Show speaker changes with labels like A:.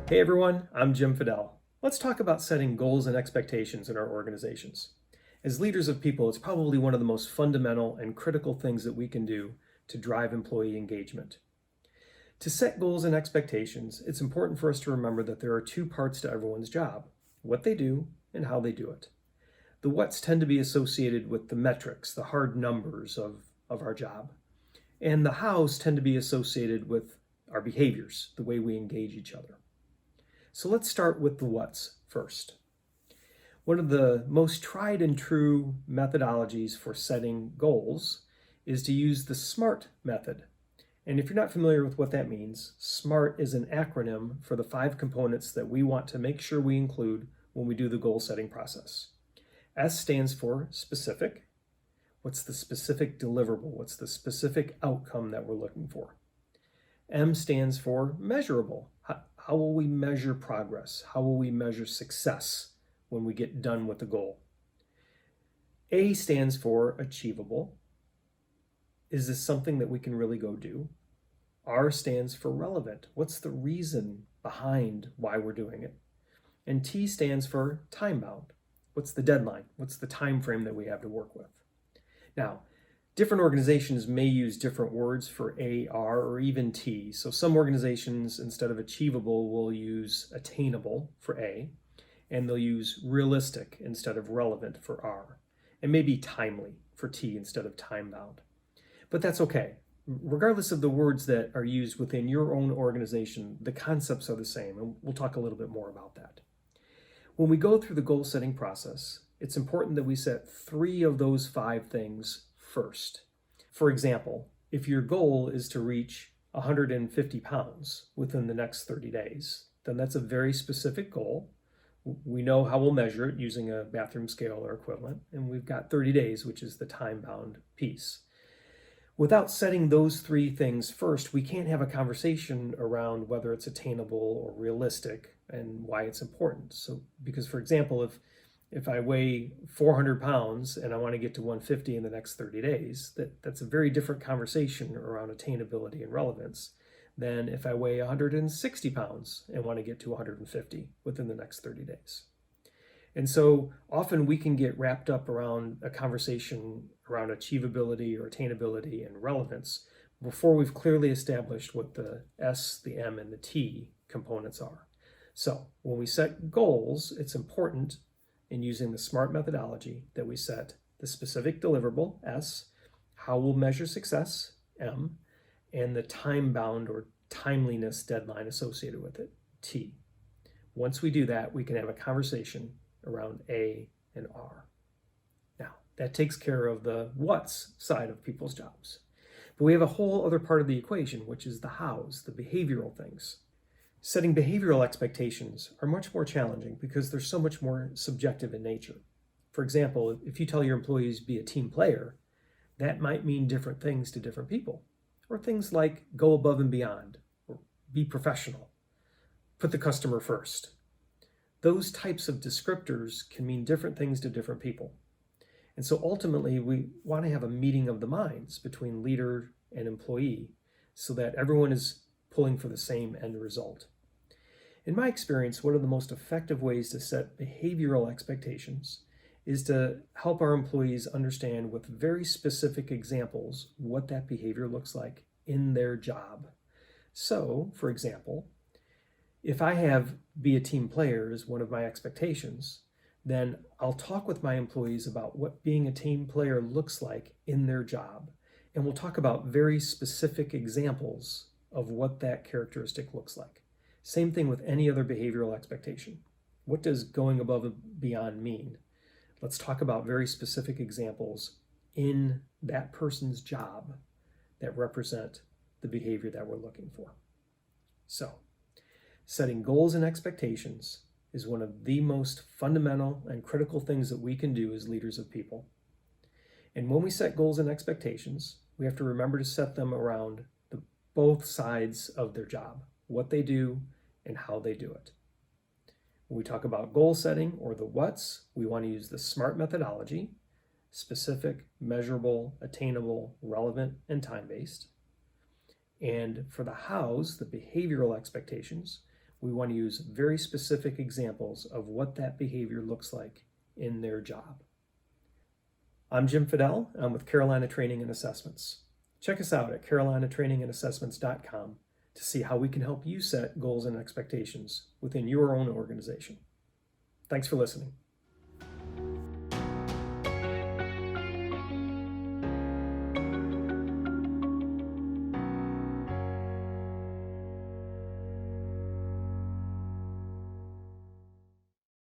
A: Hey everyone, I'm Jim Fidel. Let's talk about setting goals and expectations in our organizations. As leaders of people, it's probably one of the most fundamental and critical things that we can do to drive employee engagement. To set goals and expectations, it's important for us to remember that there are two parts to everyone's job: what they do and how they do it. The what's tend to be associated with the metrics, the hard numbers of our job, and the hows tend to be associated with our behaviors, the way we engage each other. So let's start with the what's first. One of the most tried and true methodologies for setting goals is to use the SMART method. And if you're not familiar with what that means, SMART is an acronym for the 5 components that we want to make sure we include when we do the goal setting process. S stands for specific. What's the specific deliverable? What's the specific outcome that we're looking for? M stands for measurable. How will we measure progress? How will we measure success when we get done with the goal? A stands for achievable. Is this something that we can really go do? R stands for relevant. What's the reason behind why we're doing it? And T stands for time bound. What's the deadline? What's the time frame that we have to work with? Now, different organizations may use different words for A, R, or even T. So some organizations, instead of achievable, will use attainable for A, and they'll use realistic instead of relevant for R, and maybe timely for T instead of time-bound. But that's okay. Regardless of the words that are used within your own organization, the concepts are the same, and we'll talk a little bit more about that. When we go through the goal-setting process, it's important that we set 3 of those 5 things first. For example, if your goal is to reach 150 pounds within the next 30 days, then that's a very specific goal. We know how we'll measure it using a bathroom scale or equivalent, and we've got 30 days, which is the time-bound piece. Without setting those 3 things first, we can't have a conversation around whether it's attainable or realistic and why it's important. So, because for example, if I weigh 400 pounds and I want to get to 150 in the next 30 days, that's a very different conversation around attainability and relevance than if I weigh 160 pounds and want to get to 150 within the next 30 days. And so often we can get wrapped up around a conversation around achievability or attainability and relevance before we've clearly established what the S, the M, and the T components are. So when we set goals, it's important in using the SMART methodology that we set the specific deliverable, S, how we'll measure success, M, and the time-bound or timeliness deadline associated with it, T. Once we do that, we can have a conversation around A and R. Now, that takes care of the what's side of people's jobs. But we have a whole other part of the equation, which is the hows, the behavioral things. Setting behavioral expectations are much more challenging because they're so much more subjective in nature. For example, if you tell your employees be a team player, that might mean different things to different people. Or things like go above and beyond, or be professional, put the customer first. Those types of descriptors can mean different things to different people. And so ultimately, we want to have a meeting of the minds between leader and employee so that everyone is pulling for the same end result. In my experience, one of the most effective ways to set behavioral expectations is to help our employees understand with very specific examples what that behavior looks like in their job. So, for example, if I have be a team player as one of my expectations, then I'll talk with my employees about what being a team player looks like in their job. And we'll talk about very specific examples of what that characteristic looks like. Same thing with any other behavioral expectation. What does going above and beyond mean? Let's talk about very specific examples in that person's job that represent the behavior that we're looking for. So, setting goals and expectations is one of the most fundamental and critical things that we can do as leaders of people. And when we set goals and expectations, we have to remember to set them around both sides of their job, what they do and how they do it. When we talk about goal setting or the what's, we want to use the SMART methodology. specific, measurable, attainable, relevant, and time-based. And for the hows, the behavioral expectations, we want to use very specific examples of what that behavior looks like in their job. I'm Jim Fidel. I'm with Carolina Training and Assessments. Check us out at carolinatrainingandassessments.com to see how we can help you set goals and expectations within your own organization. Thanks for listening.